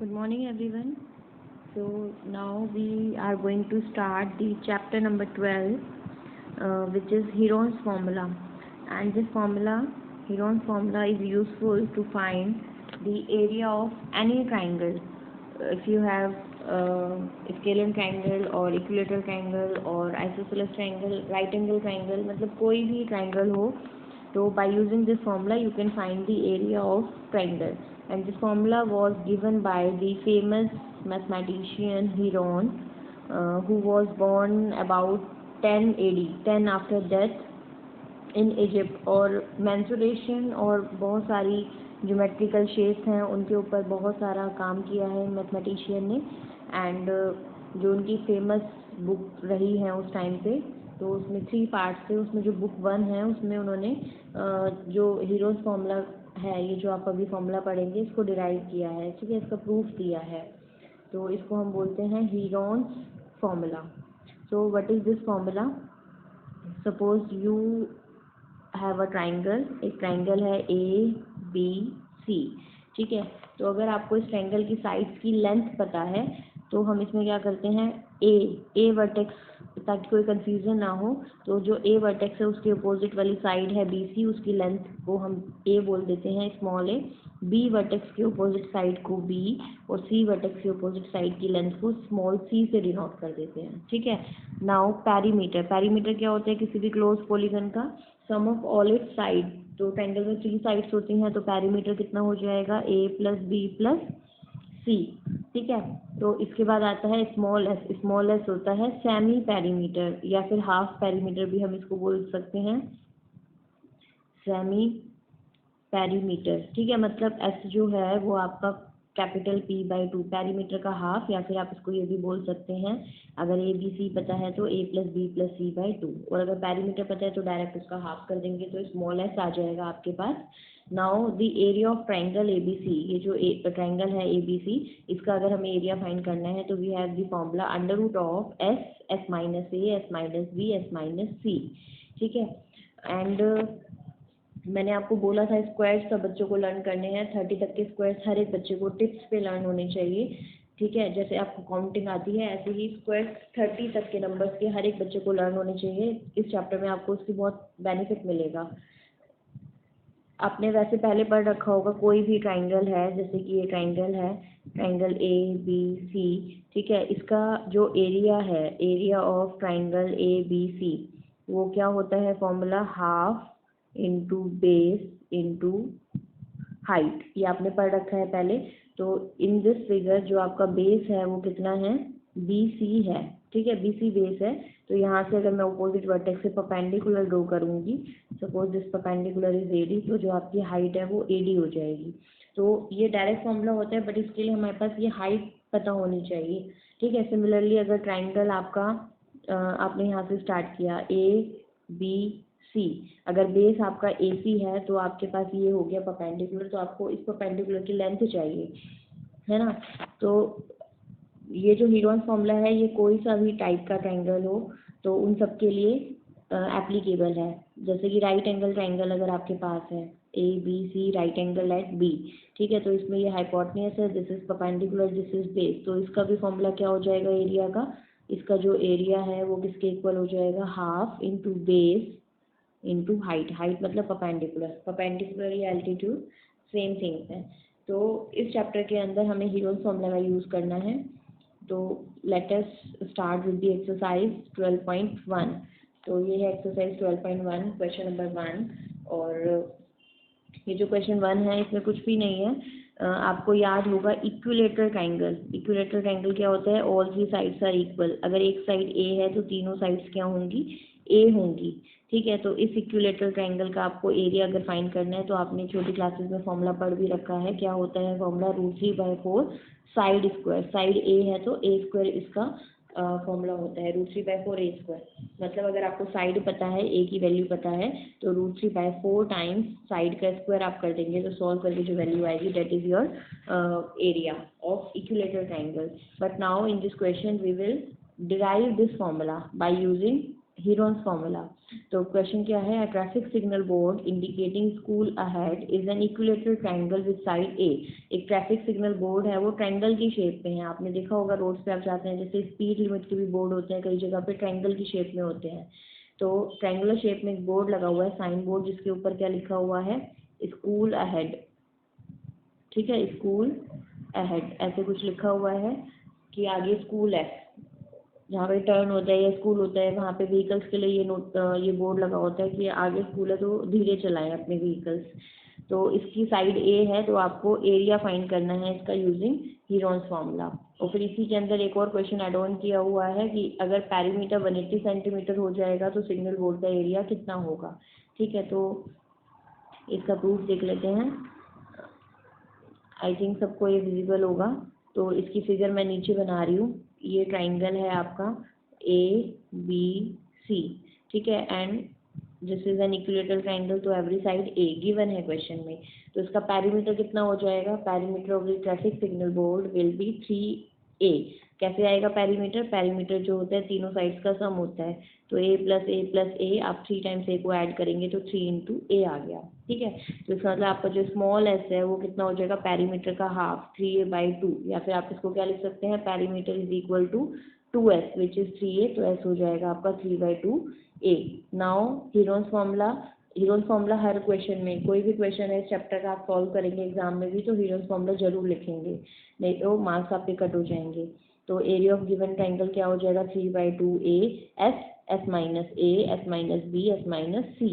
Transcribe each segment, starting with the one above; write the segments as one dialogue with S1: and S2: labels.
S1: Good morning, everyone. So now we are going to start the chapter number 12, which is Heron's formula. And this formula, Heron's formula, is useful to find the area of any triangle. If you have scalene triangle or equilateral triangle or isosceles triangle, right angle triangle, मतलब कोई भी triangle हो, so by using this formula you can find the area of triangle. And this formula was given by the famous mathematician Heron, who was born about 10 AD, 10 after death in Egypt. और mensuration और बहुत सारी geometrical shapes हैं, उनके ऊपर बहुत सारा काम किया है मैथमेटिशियन ने. एंड जो उनकी फेमस बुक रही है उस टाइम पे, तो उसमें 3 पार्ट्स थे. उसमें जो बुक 1 है उसमें उन्होंने जो हीरोज फॉर्मूला है, ये जो आप अभी फॉर्मूला पढ़ेंगे, इसको डिराइव किया है, ठीक है, इसका प्रूफ दिया है. तो इसको हम बोलते हैं Heron's formula. So what is this formula? Suppose you have a triangle. एक ट्राइंगल है ABC, ठीक है. तो अगर आपको इस ट्राइंगल की साइड्स की लेंथ पता है तो हम इसमें क्या करते हैं, ए वर्टेक्स, ताकि कोई कंफ्यूजन ना हो, तो जो ए वर्टेक्स है उसके अपोजिट वाली साइड है BC, उसकी लेंथ को हम ए बोल देते हैं, स्मॉल ए. बी वर्टेक्स के अपोजिट साइड को B और सी वर्टेक्स के अपोजिट साइड की लेंथ को स्मॉल c से डिनोट कर देते हैं, ठीक है. Now perimeter. पैरीमीटर क्या होता है? किसी भी क्लोज पॉलीगन का सम ऑफ ऑल इट्स साइड. तो ट्रायंगल में 3 साइड्स होती हैं, तो पैरीमीटर कितना हो जाएगा? A + B + C, ठीक है. तो इसके बाद आता है स्मॉल एस. स्मॉल एस होता है सेमी पैरीमीटर या फिर हाफ पैरीमीटर भी हम इसको बोल सकते हैं, सेमी पैरीमीटर, ठीक है. मतलब एस जो है वो आपका कैपिटल P/2, पैरीमीटर का हाफ, या फिर आप इसको ये भी बोल सकते हैं, अगर ABC पता है तो A + B + C/2, और अगर पैरीमीटर पता है तो डायरेक्ट उसका हाफ कर देंगे, तो स्मॉल एस आ जाएगा आपके पास. Now the area of triangle ABC, ये जो ट्राइंगल है ABC, इसका अगर हमें एरिया फाइंड करना है तो we have the formula √of S - A, S - B, S - C, ठीक है. एंड मैंने आपको बोला था स्क्वायर्स सब बच्चों को लर्न करने हैं. 30 तक के स्क्वायर्स हर एक बच्चे को टिप्स पे लर्न होने चाहिए, ठीक है. जैसे आपको काउंटिंग आती है ऐसे ही स्क्वायर्स 30 तक के नंबर्स के हर एक बच्चे को लर्न होने चाहिए. इस चैप्टर में आपको उसकी बहुत बेनिफिट मिलेगा. आपने वैसे पहले पढ़ रखा होगा, कोई भी ट्राइंगल है, जैसे कि ये ट्राइंगल है, ट्राइंगल ABC, ठीक है. इसका जो एरिया है, एरिया ऑफ ट्राइंगल ABC, वो क्या होता है? Formula half into base into height. ये आपने पढ़ रखा है पहले. तो इन दिस फिगर जो आपका बेस है वो कितना है? BC है, ठीक है. BC बेस है. तो यहाँ से अगर मैं अपोजिट वर्टेक्स से परपेंडिकुलर ड्रॉ करूँगी, suppose this perpendicular is AD, तो जो आपकी हाइट है वो AD हो जाएगी. तो ये डायरेक्ट फॉर्मूला होता है, बट इसके लिए हमारे पास ये हाइट पता होनी चाहिए, ठीक है. सिमिलरली अगर ट्राइंगल आपका आपने यहाँ से स्टार्ट किया ABC, अगर बेस आपका AC है तो आपके पास ये हो गया परपेंडिकुलर, तो आपको इस परपेंडिकुलर की लेंथ चाहिए, है ना. तो ये जो हीरोन्स फॉर्मूला है, ये कोई सा भी टाइप का ट्राइंगल हो तो उन सब के लिए एप्लीकेबल है. जैसे कि राइट एंगल ट्राइंगल अगर आपके पास है, ABC right angle at B, ठीक है. तो इसमें ये हाइपोटेन्यूज है, this is perpendicular, this is base, तो इसका भी फॉर्मूला क्या हो जाएगा एरिया का? इसका जो एरिया है वो किसके इक्वल हो जाएगा? Half into base into height. Height मतलब परपेंडिकुलर, परपेंडिकुलर या एल्टीट्यूड सेम थिंग्स है. तो इस चैप्टर के अंदर हमें हीरोन्स फॉर्मूला का यूज़ करना है. तो let us start with the exercise 12.1. तो ये है एक्सरसाइज 12.1, क्वेश्चन नंबर 1. और ये जो क्वेश्चन 1 है इसमें कुछ भी नहीं है. आपको याद होगा इक्विलेटरल ट्राइंगल. इक्विलेटरल ट्राइंगल क्या होता है? All 3 sides are equal. अगर एक साइड A है तो तीनों साइड्स क्या होंगी? A होंगी, ठीक है. तो इस इक्विलेटरल ट्राइंगल का आपको एरिया अगर फाइंड करना है तो आपने छोटी क्लासेस में फॉर्मूला पढ़ भी रखा है. क्या होता है formula? √3/4 side square. Side A है तो A स्क्वायर इसका फॉर्मूला होता है, √3/4 A स्क्वायर. मतलब अगर आपको साइड पता है, A की वैल्यू पता है, तो √3/4 टाइम्स साइड का स्क्वायर आप कर देंगे, तो सॉल्व करके जो वैल्यू आएगी that is your area of equilateral triangle. But now in this question we will derive this formula by using Heron's formula. तो क्वेश्चन क्या है, a traffic signal board indicating school ahead is an equilateral triangle with side A. एक traffic signal board है, वो triangle की shape में है। आपने देखा होगा रोड्स पे आप जाते हैं, जैसे स्पीड लिमिट के भी बोर्ड होते हैं, कई जगह पे ट्रायंगल की शेप में होते हैं। तो ट्रायंगुलर शेप में एक बोर्ड लगा हुआ है, साइन बोर्ड, जिसके ऊपर क्या लिखा हुआ है, स्कूल अहेड। ठीक है, स्कूल अहेड ऐसे कुछ लिखा हुआ है कि आगे स्कूल है। जहाँ पे टर्न होता है या स्कूल होता है, वहाँ पे व्हीकल्स के लिए ये बोर्ड लगा होता है कि आगे स्कूल है तो धीरे चलाएं अपने व्हीकल्स। तो इसकी साइड ए है, तो आपको एरिया फाइंड करना है इसका यूजिंग हीरोन्स फार्मूला। और फिर इसी के अंदर एक और क्वेश्चन एड ऑन किया हुआ है कि अगर पेरीमीटर 180 सेंटीमीटर हो जाएगा तो सिग्नल बोर्ड का एरिया कितना होगा। ठीक है, तो इसका प्रूफ देख लेते हैं। आई थिंक सबको ये विजिबल होगा। तो इसकी फिगर मैं नीचे बना रही हूँ। ये ट्राइंगल है आपका ABC। ठीक है, and this is an equilateral triangle, तो एवरी साइड ए गिवन है क्वेश्चन में। तो इसका पेरीमीटर कितना हो जाएगा, perimeter of the traffic signal board will be 3A। कैसे आएगा पेरीमीटर, पेरीमीटर जो होता है तीनों साइड्स का सम होता है। तो A+A+A, आप 3 टाइम्स A को ऐड करेंगे तो 3 इंटू A आ गया। ठीक है, तो इसका मतलब आपका जो स्मॉल एस है वो कितना हो जाएगा, पेरीमीटर का हाफ 3A/2, या फिर आप इसको क्या लिख सकते हैं, perimeter is equal to 2S which is 3A, तो S हो जाएगा आपका 3/2A। नाउ हीरोन्स फॉर्मूला हर क्वेश्चन में, कोई भी क्वेश्चन है इस चैप्टर का आप सॉल्व करेंगे एग्जाम में भी तो हीरोन्स फॉर्मूला जरूर लिखेंगे, नहीं तो मार्क्स आपके कट हो जाएंगे। तो एरिया ऑफ गिवन ट्रायंगल क्या हो जाएगा, 3/2A, S-A, S-B, S-C।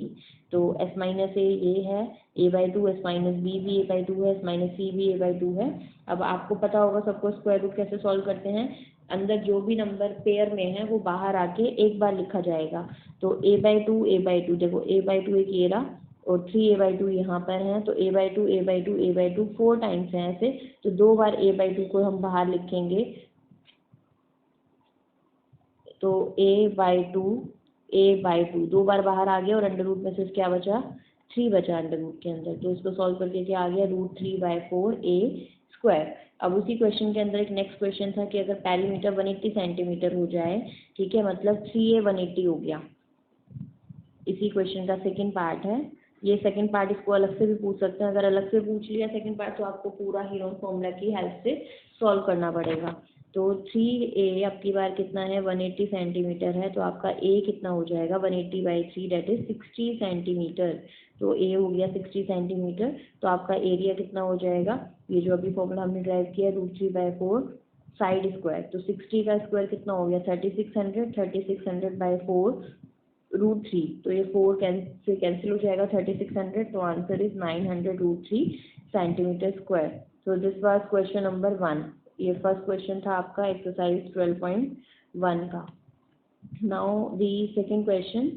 S1: तो S-A ये है, A/2, S-B भी A/2 है, S-C भी A/2 है। अब आपको पता होगा सबको स्क्वायर रूट कैसे सॉल्व करते हैं, अंदर जो भी नंबर पेयर में है वो बाहर आके एक बार लिखा जाएगा। तो A/2 देखो A/2 एक ये रहा और 3A/2 यहाँ पर है, तो A/2 4 टाइम्स है ऐसे, तो 2 बार A/2 को हम बाहर लिखेंगे। तो A/2 2 बार बाहर आ गया और अंडर रूट में सिर्फ क्या बचा, 3 बचा अंडर रूट के अंदर। तो इसको सॉल्व करके क्या आ गया, √3/4A²। अब उसी क्वेश्चन के अंदर एक नेक्स्ट क्वेश्चन था कि अगर पेरीमीटर 180 सेंटीमीटर हो जाए, ठीक है, मतलब 3A 180 हो गया। इसी क्वेश्चन का सेकंड पार्ट है ये। सेकंड पार्ट इसको अलग से भी पूछ सकते हैं, अगर अलग से पूछ लिया सेकंड पार्ट तो आपको पूरा हीरोन्स फॉर्मूला की हेल्प से सॉल्व करना पड़ेगा। तो 3A अब की बार कितना है, 180 सेंटीमीटर है, तो आपका A कितना हो जाएगा, 180/3 डेट इज 60 सेंटीमीटर। तो A हो गया 60 सेंटीमीटर, तो आपका एरिया कितना हो जाएगा, ये जो अभी फॉर्मूला हमने ड्राइव किया √3/4 साइड स्क्वायर। तो 60 का स्क्वायर कितना हो गया, 3600/4 √3। तो ये 4 से कैंसिल हो जाएगा, 3600, तो आंसर इज 900 √3 सेंटीमीटर स्क्वायर। तो दिस वाज क्वेश्चन नंबर 1। ये फर्स्ट क्वेश्चन था आपका एक्सरसाइज 12.1 का। Now the second question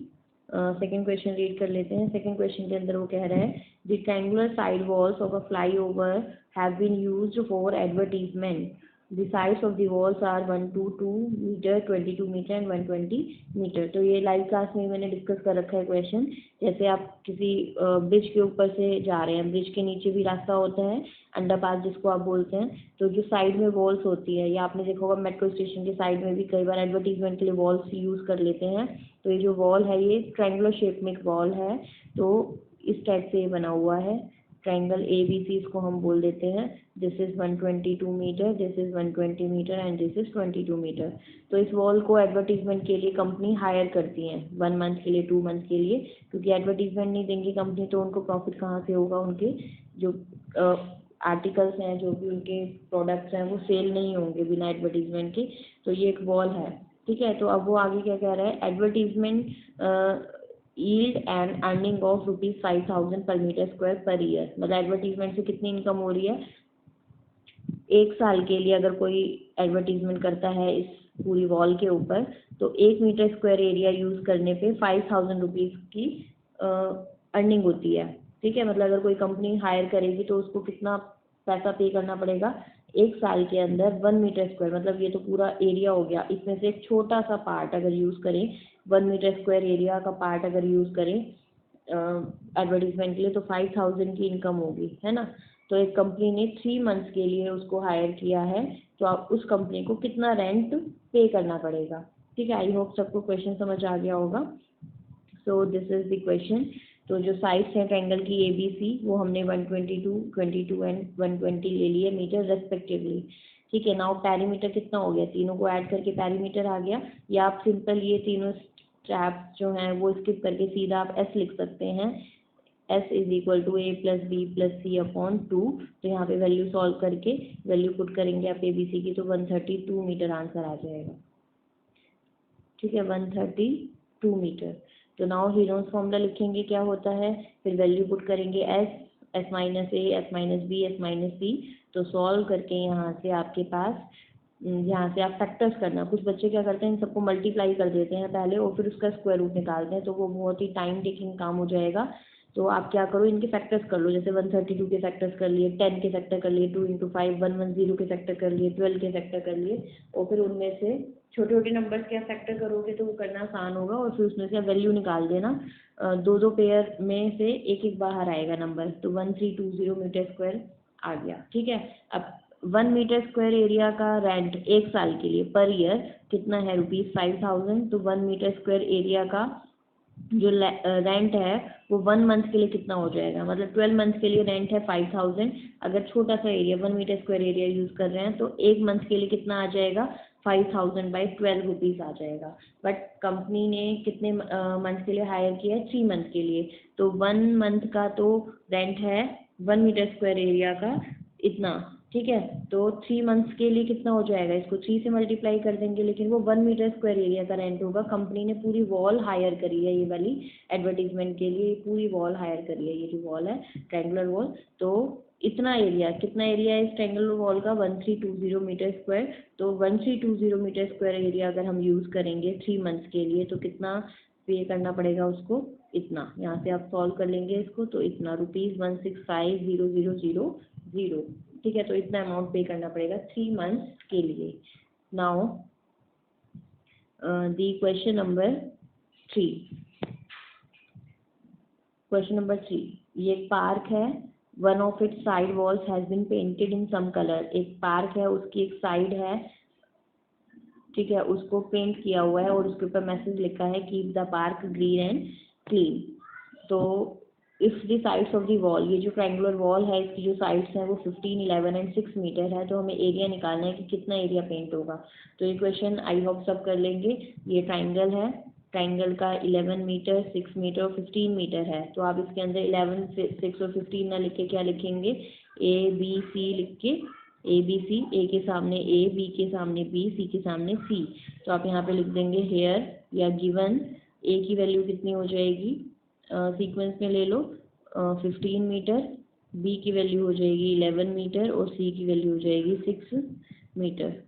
S1: read कर लेते हैं। सेकंड क्वेश्चन के अंदर वो कह रहा है, the triangular side walls of a flyover have been used for advertisement. The sides of the walls are 122 metre, 22 metre and 120 metre. तो ये लाइव क्लास में मैंने डिस्कस कर रखा है क्वेश्चन। जैसे आप किसी ब्रिज के ऊपर से जा रहे हैं, ब्रिज के नीचे भी रास्ता होता है, अंडरपास जिसको आप बोलते हैं, तो जो साइड में वॉल्स होती है, या आपने देखा होगा मेट्रो स्टेशन के साइड में भी कई बार एडवर्टीजमेंट के लिए वॉल्स यूज़ कर लेते हैं। तो ये जो वॉल है ये ट्रायंगुलर शेप में एक वॉल है, तो इस टाइप से ये बना हुआ है ट्रायंगल ABC, इसको हम बोल देते हैं। This is 122 metre, this is 120 metre and this is 22 metre. तो इस वॉल को एडवर्टीजमेंट के लिए कंपनी हायर करती है 1 मंथ के लिए, 2 मंथ के लिए, क्योंकि एडवर्टीजमेंट नहीं देंगी कंपनी तो उनको प्रॉफिट कहाँ से होगा, उनके जो आर्टिकल्स हैं, जो भी उनके प्रोडक्ट्स हैं वो सेल नहीं होंगे बिना एडवर्टीजमेंट के। तो ये एक वॉल है, ठीक है। तो अब वो आगे क्या कह रहा है, advertisement yield and earning of ₹5,000 per meter square per year। मतलब एडवर्टीजमेंट से कितनी इनकम हो रही है, 1 साल के लिए अगर कोई एडवर्टीजमेंट करता है इस पूरी वॉल के ऊपर, तो 1 मीटर स्क्वायर एरिया यूज करने पे 5,000 रुपीज़ की अर्निंग होती है। ठीक है, मतलब अगर कोई कंपनी हायर करेगी तो उसको कितना पैसा पे करना पड़ेगा, 1 साल के अंदर 1 मीटर स्क्वायर, मतलब ये तो पूरा एरिया हो गया, इसमें से एक छोटा सा पार्ट अगर यूज़ करें, 1 मीटर स्क्वायर एरिया का पार्ट अगर यूज़ करें एडवर्टीजमेंट के लिए, तो 5,000 की इनकम होगी, है ना। तो एक कंपनी ने 3 मंथ्स के लिए उसको हायर किया है, तो आप उस कंपनी को कितना रेंट पे करना पड़ेगा, ठीक है, आई होप सबको क्वेश्चन समझ आ गया होगा। So this is the question. तो जो साइड्स हैं ट्रायंगल की ए बी सी वो हमने 122, 22 एंड 120 ले लिए मीटर रेस्पेक्टिवली। ठीक है, नाउ पेरीमीटर कितना हो गया, तीनों को ऐड करके पेरीमीटर आ गया। या आप सिंपल ये तीनों स्टेप्स जो हैं वो स्किप करके सीधा आप एस लिख सकते हैं, S is equal to A plus B plus C upon 2। तो यहाँ पे वैल्यू सॉल्व करके वैल्यू पुट करेंगे आप ए बी सी की, तो 132 मीटर आंसर आ जाएगा। ठीक है, 132 मीटर। तो नाउ हीरोन्स फॉर्मूला लिखेंगे, क्या होता है, फिर वैल्यू पुट करेंगे S minus A, S minus B, S minus C. तो सॉल्व करके यहाँ से आपके पास, यहाँ से आप फैक्टर्स करना। कुछ बच्चे क्या करते हैं, इन सबको मल्टीप्लाई कर देते हैं पहले और फिर उसका स्क्वायर रूट निकालते हैं, तो वो बहुत ही टाइम टेकिंग काम हो जाएगा। तो आप क्या करो, इनके फैक्टर्स कर लो, जैसे 132 के फैक्टर्स कर लिए, 10 के फैक्टर कर लिए, 2 इंटू 5, 110 के फैक्टर कर लिए, 12 के फैक्टर कर लिए, और फिर उनमें से छोटे छोटे नंबर्स के फैक्टर करोगे तो वो करना आसान होगा। और फिर उसमें से वैल्यू निकाल देना, दो दो पेयर में से एक एक बाहर आएगा नंबर, तो 1320 मीटर स्क्वायर आ गया। ठीक है, अब 1 मीटर स्क्वायर एरिया का रेंट एक साल के लिए पर ईयर कितना है, ₹5000। तो 1 मीटर स्क्वायर एरिया का जो रेंट है वो 1 मंथ के लिए कितना हो जाएगा, मतलब 12 मंथ के लिए रेंट है 5000। अगर छोटा सा area 1 metre square area use कर रहे हैं तो एक मंथ के लिए कितना आ जाएगा, 5000 बाई 12 रुपीज़ आ जाएगा। बट कंपनी ने कितने मंथ के लिए हायर किया है, 3 मंथ के लिए। तो 1 मंथ का तो रेंट है 1 मीटर स्क्वायर एरिया का इतना। ठीक है, तो 3 मंथ्स के लिए कितना हो जाएगा, इसको 3 से मल्टीप्लाई कर देंगे, लेकिन वो 1 मीटर स्क्वायर एरिया का रेंट होगा। कंपनी ने पूरी वॉल हायर करी है, ये वाली एडवर्टीजमेंट के लिए पूरी वॉल हायर करी है, ये जो वॉल है ट्रायंगुलर वॉल। तो इतना एरिया, कितना एरिया है इस ट्रायंगुलर वॉल का, 1320 मीटर स्क्वायर। तो 1320 मीटर स्क्वायर एरिया अगर हम यूज़ करेंगे 3 मंथ्स के लिए तो कितना पे करना पड़ेगा उसको, इतना। यहाँ से आप सॉल्व कर लेंगे इसको, तो इतना ₹165,000। ठीक है, तो इतना अमाउंट पे करना पड़ेगा 3 मंथ्स के लिए। Now the question number 3। Question number 3, ये एक पार्क है, one of its side walls has been painted in some colour. एक पार्क है, उसकी एक साइड है, ठीक है, उसको पेंट किया हुआ है और उसके ऊपर मैसेज लिखा है keep the park green and clean. तो if the sides of the wall, ये जो ट्रायंगुलर वॉल है इसकी जो साइड्स हैं वो 15, 11 एंड 6 मीटर है, तो हमें एरिया निकालना है कि कितना एरिया पेंट होगा। तो ये क्वेश्चन आई होप सब कर लेंगे। ये ट्रायंगल है, ट्रायंगल का 11 मीटर, 6 मीटर और 15 मीटर है। तो आप इसके अंदर 11, 6 और 15 ना लिख के क्या लिखेंगे, ए बी सी लिख के, ए बी सी, ए के सामने ए, बी के सामने बी, सी के सामने सी। तो आप यहाँ पे लिख देंगे हेयर या गिवन। ए की वैल्यू कितनी हो जाएगी, सीक्वेंस में ले लो, 15 मीटर, बी की वैल्यू हो जाएगी 11 मीटर और सी की वैल्यू हो जाएगी 6 मीटर।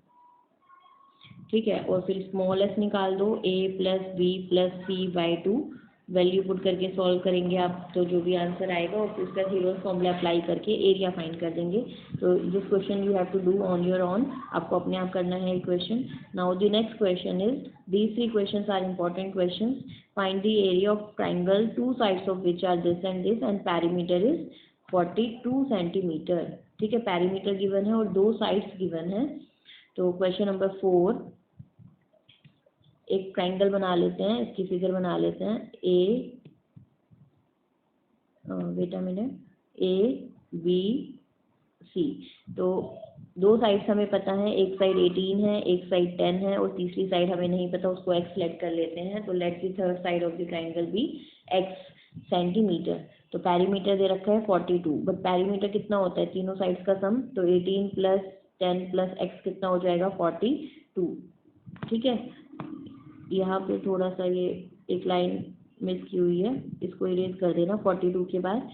S1: ठीक है, और फिर स्मॉल एस निकाल दो, A plus B plus C by 2। Value put करके सॉल्व करेंगे आप, तो जो भी आंसर आएगा और फिर उसका हीरोज फॉर्मूला अप्लाई करके एरिया फाइंड कर देंगे। तो this question you have to do on your own, आपको अपने आप करना है question. Now the next question is, these 3 questions are important questions. Find the area of triangle, 2 sides of which are this and perimeter is 42 centimetre. ठीक है, perimeter given है और 2 sides given है। तो क्वेश्चन नंबर 4, एक triangle बना लेते हैं, इसकी फिगर बना लेते हैं। Wait a minute, A B C. तो 2 साइड्स हमें पता है, एक साइड 18 है, एक साइड 10 है और तीसरी साइड हमें नहीं पता, उसको x लेट कर लेते हैं। तो let the third side of the triangle be x centimetre. तो पेरीमीटर दे रखा है 42, बट पेरीमीटर कितना होता है, तीनों साइड्स का सम। तो 18 प्लस 10 प्लस x कितना हो जाएगा, 42। ठीक है, यहाँ पे थोड़ा सा ये एक लाइन मिस की हुई है, इसको इरेज कर देना 42 के बाद।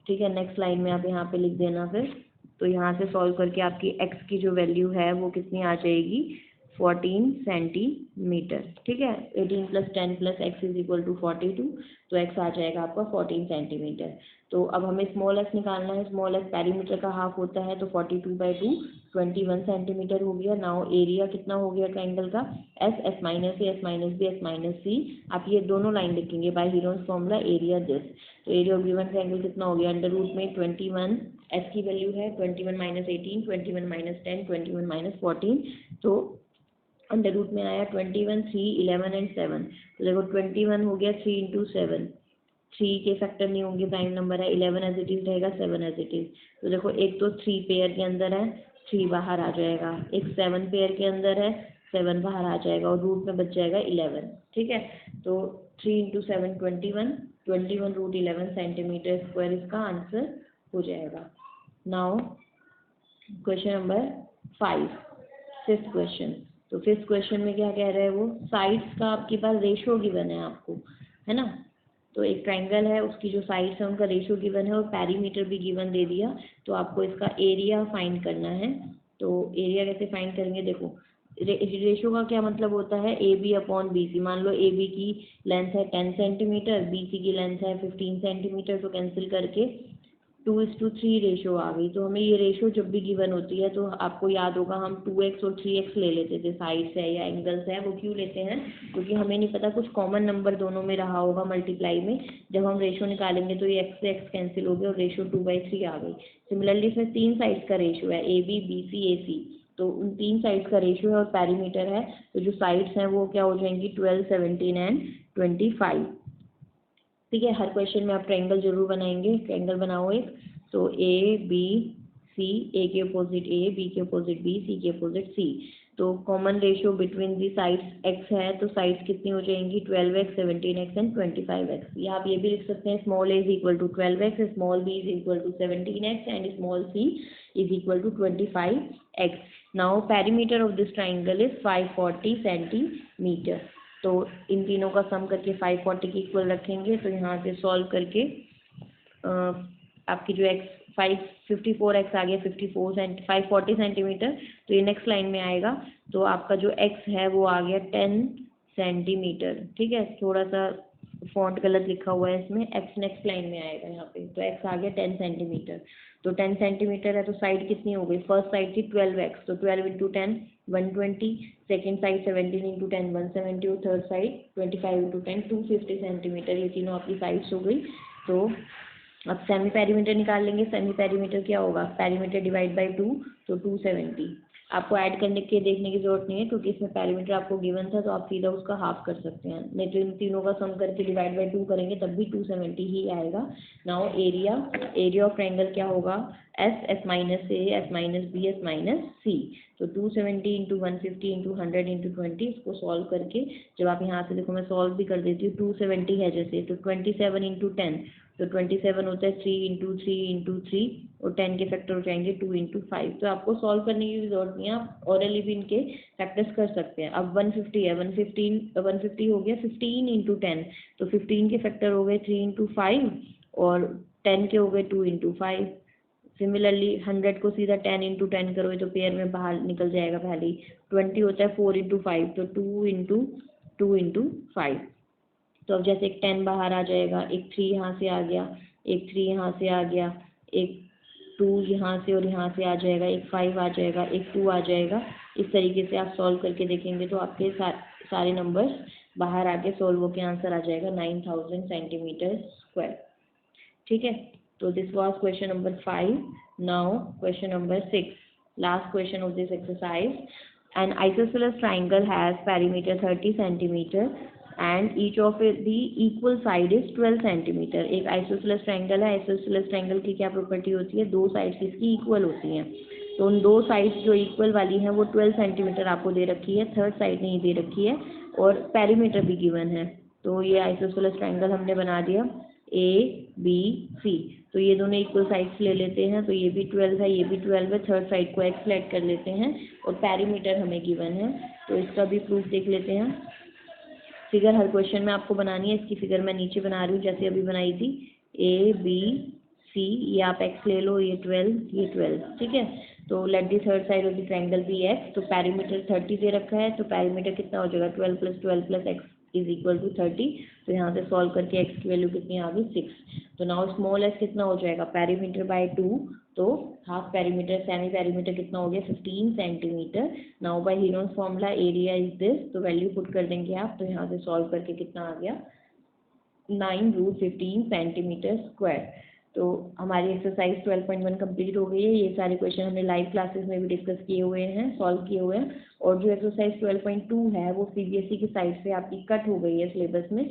S1: ठीक है, नेक्स्ट लाइन में आप यहाँ पे लिख देना फिर। तो यहाँ से सॉल्व करके आपकी x की जो वैल्यू है वो कितनी आ जाएगी, 14 सेंटीमीटर। ठीक है, 18 plus 10 plus x is equal to 42, तो x आ जाएगा आपका 14 सेंटीमीटर। तो अब हमें स्मॉल x निकालना है, स्मॉल x पेरीमीटर का हाफ होता है, तो 42/2 21 सेंटीमीटर हो गया। नाउ एरिया कितना हो गया ट्रायंगल का, S, S minus A, S minus B, S minus C. आप ये दोनों लाइन लिखेंगे by Heron's formula area this. तो एरिया ऑफ गिवन ट्रायंगल कितना हो गया, अंडर रूट में 21, एस की वैल्यू है 21 माइनस 18, 21 माइनस 10, 21 माइनस 14। तो अंडर रूट में आया 21, 3, 11 एंड 7। तो देखो 21 हो गया 3 इंटू 7, 3 के फैक्टर नहीं होंगे, प्राइम नंबर है, 11 एज इट इज रहेगा, 7 एज इट इज। तो देखो एक तो 3 पेयर के अंदर है, 3 बाहर आ जाएगा, एक 7 पेयर के अंदर है, 7 बाहर आ जाएगा, और रूट में बच जाएगा 11। ठीक है, तो 3 इंटू 7 21, 21 रूट 11 सेंटीमीटर स्क्वायर इसका आंसर हो जाएगा। Now question number 5, fifth question. तो फिफ्थ क्वेश्चन में क्या कह रहा है वो, साइड्स का आपके पास रेशो गिवन है आपको, है ना। तो एक ट्राइंगल है, उसकी जो साइड्स है उनका रेशो गिवन है, और पैरीमीटर भी गिवन दे दिया। तो आपको इसका एरिया फाइंड करना है। तो एरिया कैसे फाइंड करेंगे, देखो रेशो का क्या मतलब होता है, A B upon B C. मान लो ए बी की लेंथ है 10 सेंटीमीटर, बी सी की लेंथ है 15 सेंटीमीटर, तो कैंसिल करके 2:3 रेशो आ गई। तो हमें ये रेशो जब भी गिवन होती है, तो आपको याद होगा हम 2x और 3x ले लेते थे, साइड्स है या एंगल्स है, वो क्यों लेते हैं, क्योंकि हमें नहीं पता कुछ कॉमन नंबर दोनों में रहा होगा मल्टीप्लाई में। जब हम रेशो निकालेंगे तो ये x से x कैंसिल हो गया और रेशो 2/3 आ गई। सिमिलरली इसमें 3 साइड्स का रेशो है, ए बी बी सी ए सी। तो उन 3 साइड्स का रेशो है और पैरीमीटर है, तो जो साइड्स हैं वो क्या हो जाएंगी, 12, 17 एंड 25। ठीक है, हर क्वेश्चन में आप ट्रायंगल जरूर बनाएंगे, ट्रायंगल बनाओ एक। तो ए बी सी, ए के अपोजिट ए, बी के अपोजिट बी, सी के अपोजिट सी। तो common ratio between the sides x है, तो साइड्स कितनी हो जाएंगी, 12x, 17x एंड 25x। या आप ये भी लिख सकते हैं, small a is equal to 12x, small b is equal to 17x and small c is equal to 25x। Now perimeter of this triangle is 540 centimetre. तो इन तीनों का सम करके 540 के इक्वल रखेंगे। तो यहाँ से सॉल्व करके आपकी जो एक्स 554x आ गया, 540 सेंटीमीटर। तो ये नेक्स्ट लाइन में आएगा। तो आपका जो एक्स है वो आ गया 10 सेंटीमीटर। ठीक है, थोड़ा सा फॉन्ट गलत लिखा हुआ है इसमें, एक्स नेक्स्ट लाइन में आएगा यहाँ पे। तो एक्स आ गया 10 सेंटीमीटर। तो 10 सेंटीमीटर है, तो साइड कितनी हो गई, फर्स्ट साइड थी 12x, तो 12 इंटू 10 120, सेकेंड साइड 17 इंटू 10 170, और थर्ड साइड 25 इंटू 10 250 सेंटीमीटर। ये तीनों आपकी साइड्स हो गई। तो अब सेमी पेरीमीटर निकाल लेंगे। सेमी पेरीमीटर क्या होगा, पेरीमीटर डिवाइड बाई 2, तो 270। आपको ऐड करने के देखने की जरूरत नहीं है, क्योंकि इसमें पेरीमीटर आपको गिवन था, तो आप सीधा उसका हाफ कर सकते हैं। नहीं तो इन तीनों का सम करके डिवाइड बाई 2 करेंगे तब भी 270 ही आएगा। नाउ एरिया ऑफ ट्रायंगल क्या होगा, S minus A, S minus B, S minus C. तो 270 इंटू 150 इंटू 100 इंटू 20, इसको सॉल्व करके जब आप यहाँ से देखो, मैं सॉल्व भी कर देती हूँ। 270 है जैसे, तो 27 इंटू 10, तो 27 होता है 3 इंटू 3 इंटू 3, और 10 के फैक्टर हो जाएंगे 2 इंटू 5। तो आपको सॉल्व करने की भी जरूरत नहीं है, आप ऑरली भी इनके प्रैक्टिस कर सकते हैं। अब 150 है, 150 हो गया 15 इंटू 10, तो 15 के फैक्टर हो गए 3 इंटू 5, और 10 के हो गए 2 इंटू 5। सिमिलरली 100 को सीधा 10 इंटू 10 करोगे तो पेयर में बाहर निकल जाएगा पहले ही। 20 होता है 4 इंटू 5, तो 2 इंटू 5। तो अब जैसे एक 10 बाहर आ जाएगा, एक 3 यहाँ से आ गया, एक 3 यहाँ से आ गया, एक 2 यहाँ से और यहाँ से आ जाएगा, एक 5 आ जाएगा, एक 2 आ जाएगा। इस तरीके से आप सॉल्व करके देखेंगे तो आपके सारे नंबर्स बाहर आके सॉल्व होकर आंसर आ जाएगा 9000 सेंटीमीटर स्क्वायर। ठीक है, तो this was question number 5। Now question number 6, last question of this exercise. An isosceles triangle has perimeter 30 centimeter and each of the equal side is 12 centimeter। एक isosceles triangle है। isosceles triangle की क्या property होती है, दो sides इसकी equal होती हैं। तो उन दो साइड्स जो इक्वल वाली हैं वो 12 सेंटीमीटर आपको दे रखी है, थर्ड साइड नहीं दे रखी है, और पेरीमीटर भी गिवन है। तो ये आइसोसेलेस ट्रायंगल हमने बना दिया ए बी सी। तो ये दोनों इक्वल साइड्स ले लेते हैं, तो ये भी 12 है, ये भी 12 है, थर्ड साइड को एक्स लेट कर लेते हैं, और पेरीमीटर हमें गिवन है। तो इसका भी प्रूफ देख लेते हैं। फिगर हर क्वेश्चन में आपको बनानी है, इसकी फिगर मैं नीचे बना रही हूँ जैसे अभी बनाई थी। ए बी सी, ये आप एक्स ले लो, ये 12, ये 12। ठीक है, तो let the third side of the triangle be x. तो पेरीमीटर 30 दे रखा है, तो पेरीमीटर कितना हो जाएगा, 12 + 12 + एक्स इज इक्वल टू 30। तो यहाँ से सॉल्व करके एक्स की वैल्यू कितनी आ गई, 6। तो नाउ स्मॉल एस कितना हो जाएगा, पेरीमीटर बाय 2, तो हाफ पेरीमीटर, सेमी पेरीमीटर कितना हो गया, 15 centimetre. Now by Heron's formula area is this, तो वैल्यू पुट कर देंगे आप। तो यहाँ से सॉल्व करके कितना आ गया, 9 √15 सेंटीमीटर स्क्वायर। तो हमारी एक्सरसाइज 12.1 कंप्लीट हो गई है। ये सारे क्वेश्चन हमने लाइव क्लासेस में भी डिस्कस किए हुए हैं, सॉल्व किए हुए हैं। और जो एक्सरसाइज 12.2 है वो सीबीएसई की साइड से आपकी कट हो गई है सिलेबस में,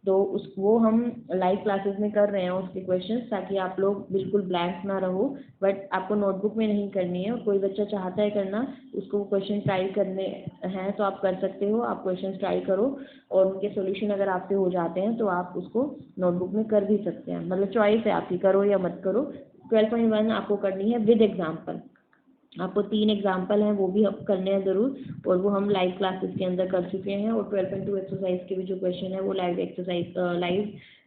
S1: तो वो हम लाइव क्लासेस में कर रहे हैं उसके क्वेश्चंस, ताकि आप लोग बिल्कुल ब्लैंक ना रहो। बट आपको नोटबुक में नहीं करनी है, और कोई बच्चा चाहता है करना, उसको क्वेश्चन ट्राई करने हैं तो आप कर सकते हो, आप क्वेश्चन ट्राई करो और उनके सोल्यूशन अगर आपसे हो जाते हैं तो आप उसको नोटबुक में कर भी सकते हैं, मतलब चॉइस है आपकी, करो या मत करो। 12.1 आपको करनी है विद एग्जाम्पल, आपको 3 एग्जाम्पल हैं वो भी अब करने हैं ज़रूर, और वो हम लाइव क्लासेस के अंदर कर चुके हैं। और 12.2 एक्सरसाइज के भी जो क्वेश्चन है वो लाइव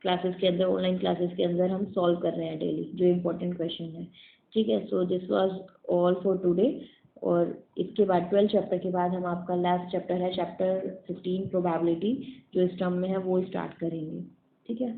S1: क्लासेस के अंदर, ऑनलाइन क्लासेस के अंदर हम सॉल्व कर रहे हैं डेली, जो इम्पोर्टेंट क्वेश्चन है। ठीक है, so this was all for today. और इसके बाद 12 चैप्टर के बाद हम आपका लास्ट चैप्टर है चैप्टर 15 प्रोबेबिलिटी, जो इस टर्म में है वो स्टार्ट करेंगे। ठीक है।